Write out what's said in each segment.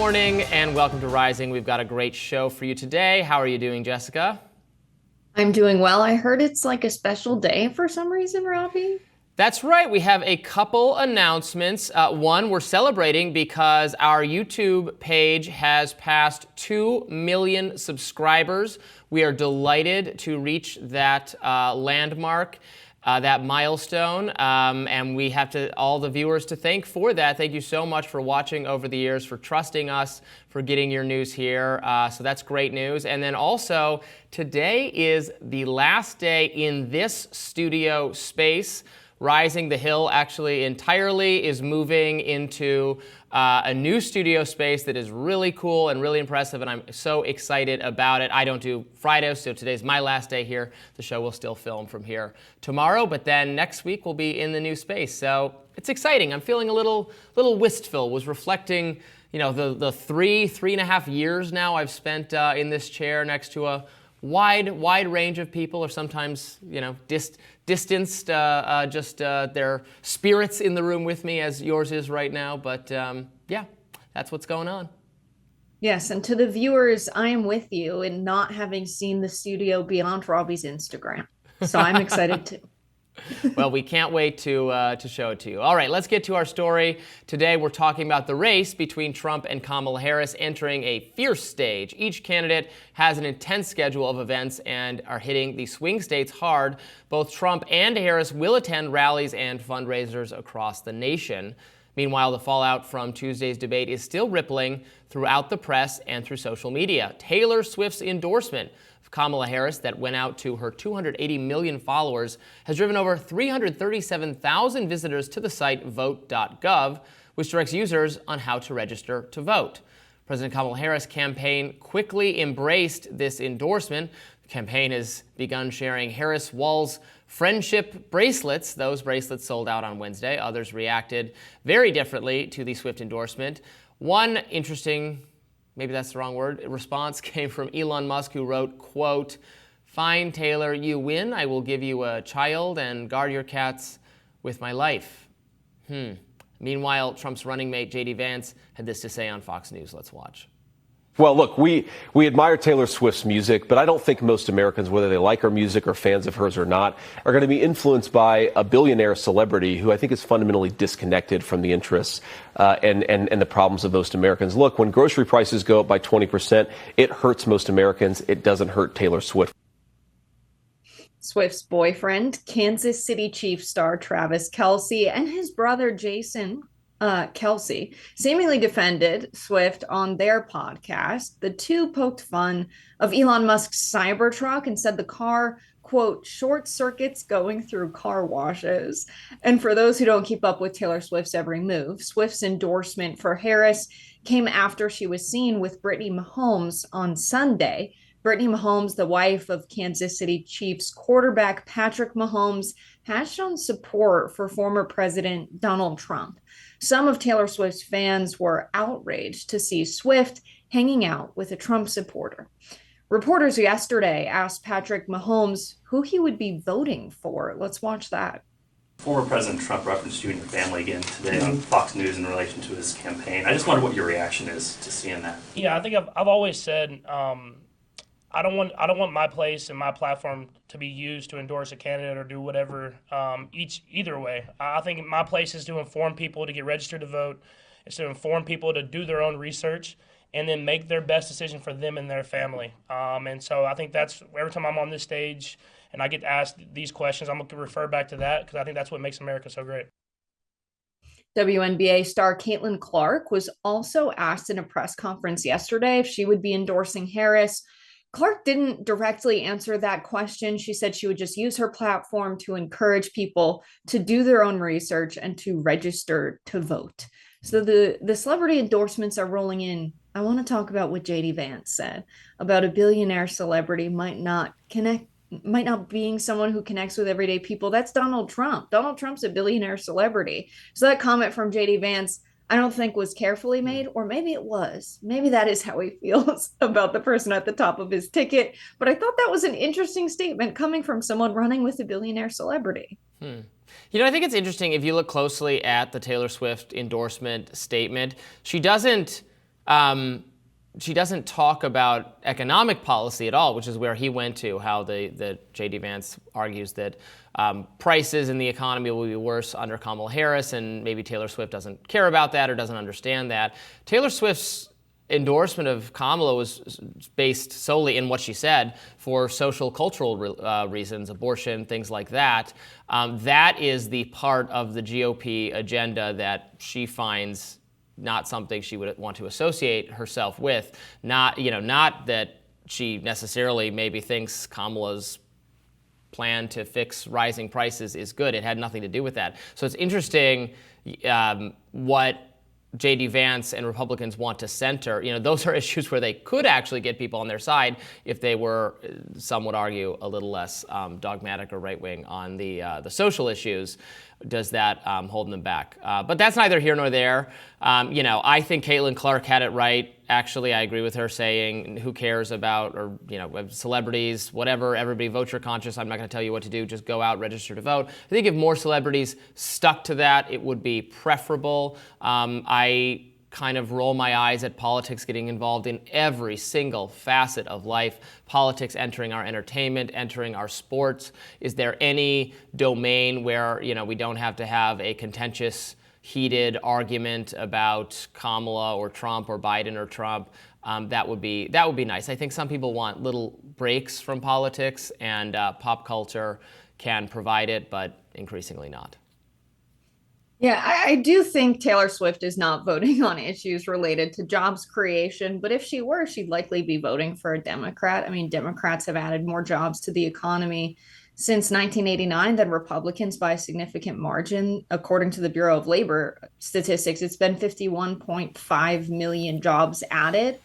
morning and welcome to Rising. We've got a great show for you today. How are you doing, Jessica? I'm doing well. I heard it's like a special day for some reason, Robby. That's right. We have a couple announcements. One, we're celebrating because our YouTube page has passed 2 million subscribers. We are delighted to reach that landmark, that milestone, and we have all the viewers to thank for that. Thank you so much for watching over the years, for trusting us, for getting your news here. So that's great news. And then also, today is the last day in this studio space. Rising the Hill actually entirely is moving into a new studio space that is really cool and really impressive, and I'm so excited about it. I don't do Fridays, so today's my last day here. The show will still film from here tomorrow, but then next week we'll be in the new space. So it's exciting. I'm feeling a little wistful. Was reflecting, you know, the three and a half years now I've spent in this chair next to a wide range of people, or sometimes, you know, distanced, their spirits in the room with me, as yours is right now. But yeah, that's what's going on. Yes, and to the viewers, I am with you in not having seen the studio beyond Robby's Instagram. So I'm excited too. Well, we can't wait to show it to you. All right, let's get to our story. Today, we're talking about the race between Trump and Kamala Harris entering a fierce stage. Each candidate has an intense schedule of events and are hitting the swing states hard. Both Trump and Harris will attend rallies and fundraisers across the nation. Meanwhile, the fallout from Tuesday's debate is still rippling throughout the press and through social media. Taylor Swift's endorsement of Kamala Harris that went out to her 280 million followers has driven over 337,000 visitors to the site vote.gov, which directs users on how to register to vote. President Kamala Harris' campaign quickly embraced this endorsement. The campaign has begun sharing Harris-Walz friendship bracelets. Those bracelets sold out on Wednesday. Others reacted very differently to the Swift endorsement. One interesting, maybe that's the wrong word, response came from Elon Musk, who wrote, quote, "Fine, Taylor, you win. I will give you a child and guard your cats with my life." Meanwhile, Trump's running mate, J.D. Vance, had this to say on Fox News. Let's watch. Well, look, we admire Taylor Swift's music, but I don't think most Americans, whether they like her music or fans of hers or not, are going to be influenced by a billionaire celebrity who I think is fundamentally disconnected from the interests and the problems of most Americans. Look, when grocery prices go up by 20%, it hurts most Americans. It doesn't hurt Taylor Swift. Swift's boyfriend, Kansas City Chiefs star Travis Kelce, and his brother Jason Kelce seemingly defended Swift on their podcast. The two poked fun of Elon Musk's Cybertruck and said the car, quote, short circuits going through car washes. And for those who don't keep up with Taylor Swift's every move, Swift's endorsement for Harris came after she was seen with Brittany Mahomes on Sunday. Brittany Mahomes, the wife of Kansas City Chiefs quarterback Patrick Mahomes, has shown support for former President Donald Trump. Some of Taylor Swift's fans were outraged to see Swift hanging out with a Trump supporter. Reporters yesterday asked Patrick Mahomes who he would be voting for. Let's watch that. Former President Trump referenced you and your family again today on Fox News in relation to his campaign. I just wonder what your reaction is to seeing that. Yeah, I think I've always said I don't want my place and my platform to be used to endorse a candidate or do whatever. Either way, I think my place is to inform people to get registered to vote. It's to inform people to do their own research and then make their best decision for them and their family. And so I think that's every time I'm on this stage and I get asked these questions, I'm gonna refer back to that because I think that's what makes America so great. WNBA star Caitlin Clark was also asked in a press conference yesterday if she would be endorsing Harris. Clark didn't directly answer that question. She said she would just use her platform to encourage people to do their own research and to register to vote. So the celebrity endorsements are rolling in. I want to talk about what J.D. Vance said about a billionaire celebrity might not being someone who connects with everyday people. That's Donald Trump. Donald Trump's a billionaire celebrity. So that comment from J.D. Vance, I don't think was carefully made, or maybe it was. Maybe that is how he feels about the person at the top of his ticket. But I thought that was an interesting statement coming from someone running with a billionaire celebrity. You know, I think it's interesting if you look closely at the Taylor Swift endorsement statement. She doesn't She doesn't talk about economic policy at all, which is where he went to, how the J.D. Vance argues that prices in the economy will be worse under Kamala Harris, and maybe Taylor Swift doesn't care about that or doesn't understand that. Taylor Swift's endorsement of Kamala was based solely in what she said for social cultural reasons, abortion, things like that. That is the part of the GOP agenda that she finds not something she would want to associate herself with. Not that she necessarily maybe thinks Kamala's plan to fix rising prices is good. It had nothing to do with that. So it's interesting what J.D. Vance and Republicans want to center. Those are issues where they could actually get people on their side if they were, some would argue, a little less dogmatic or right-wing on the social issues. Does that hold them back? But that's neither here nor there. I think Caitlin Clark had it right. Actually, I agree with her saying, who cares about, or celebrities, whatever, everybody vote your conscience. I'm not going to tell you what to do. Just go out, register to vote. I think if more celebrities stuck to that, it would be preferable. I kind of roll my eyes at politics getting involved in every single facet of life. Politics entering our entertainment, entering our sports. Is there any domain where we don't have to have a contentious, heated argument about Kamala or Trump or Biden or Trump? That would be nice. I think some people want little breaks from politics, and pop culture can provide it, but increasingly not. Yeah, I do think Taylor Swift is not voting on issues related to jobs creation, but if she were, she'd likely be voting for a Democrat. I mean, Democrats have added more jobs to the economy since 1989 than Republicans by a significant margin. According to the Bureau of Labor statistics, it's been 51.5 million jobs added.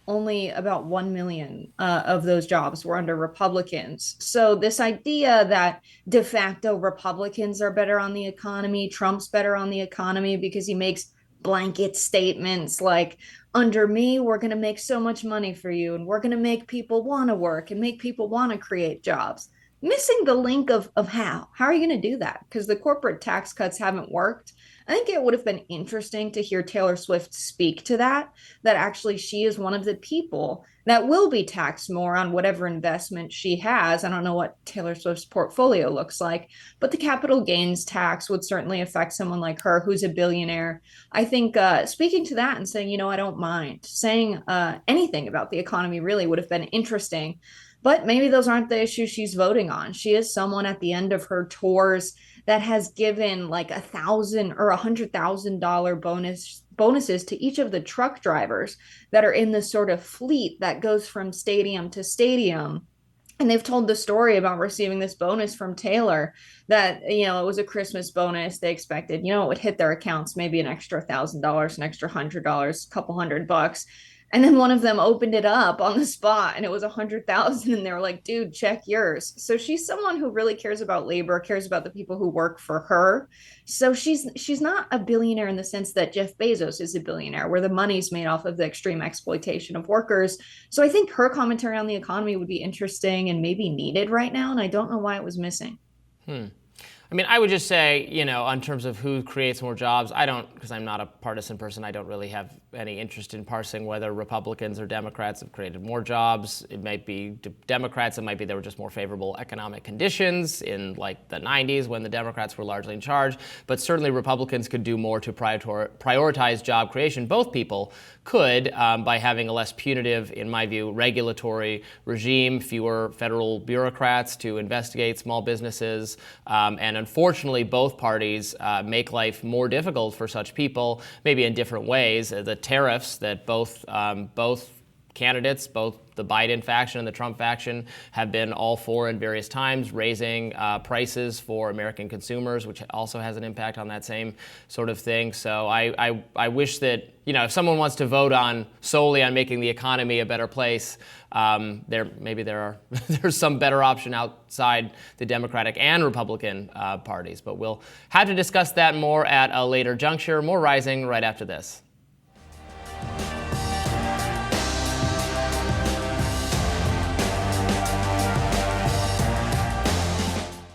Only about 1 million of those jobs were under Republicans. So this idea that de facto Republicans are better on the economy, Trump's better on the economy because he makes blanket statements like, under me, we're going to make so much money for you, and we're going to make people want to work and make people want to create jobs. Missing the link of how. How are you going to do that? Because the corporate tax cuts haven't worked. I think it would have been interesting to hear Taylor Swift speak to that actually she is one of the people that will be taxed more on whatever investment she has. I don't know what Taylor Swift's portfolio looks like, but the capital gains tax would certainly affect someone like her who's a billionaire. I think speaking to that and saying, I don't mind, saying anything about the economy really would have been interesting. But maybe those aren't the issues she's voting on. She is someone at the end of her tours that has given like $1,000 or $100,000 bonuses to each of the truck drivers that are in this sort of fleet that goes from stadium to stadium. And they've told the story about receiving this bonus from Taylor that, it was a Christmas bonus. They expected, it would hit their accounts, maybe an extra $1,000, an extra $100, a couple $100. And then one of them opened it up on the spot and it was 100,000. And they were like, dude, check yours. So she's someone who really cares about labor, cares about the people who work for her. So she's not a billionaire in the sense that Jeff Bezos is a billionaire, where the money's made off of the extreme exploitation of workers. So I think her commentary on the economy would be interesting and maybe needed right now. And I don't know why it was missing. I mean, I would just say, in terms of who creates more jobs, because I'm not a partisan person, I don't really have any interest in parsing whether Republicans or Democrats have created more jobs. It might be Democrats, it might be there were just more favorable economic conditions in like the 90s when the Democrats were largely in charge. But certainly Republicans could do more to prioritize job creation. Both people could by having a less punitive, in my view, regulatory regime, fewer federal bureaucrats to investigate small businesses, and unfortunately, both parties make life more difficult for such people, maybe in different ways. The tariffs that both candidates, both the Biden faction and the Trump faction, have been all for in various times, raising prices for American consumers, which also has an impact on that same sort of thing. So I wish that, if someone wants to vote solely on making the economy a better place, there's some better option outside the Democratic and Republican parties. But we'll have to discuss that more at a later juncture. More Rising right after this.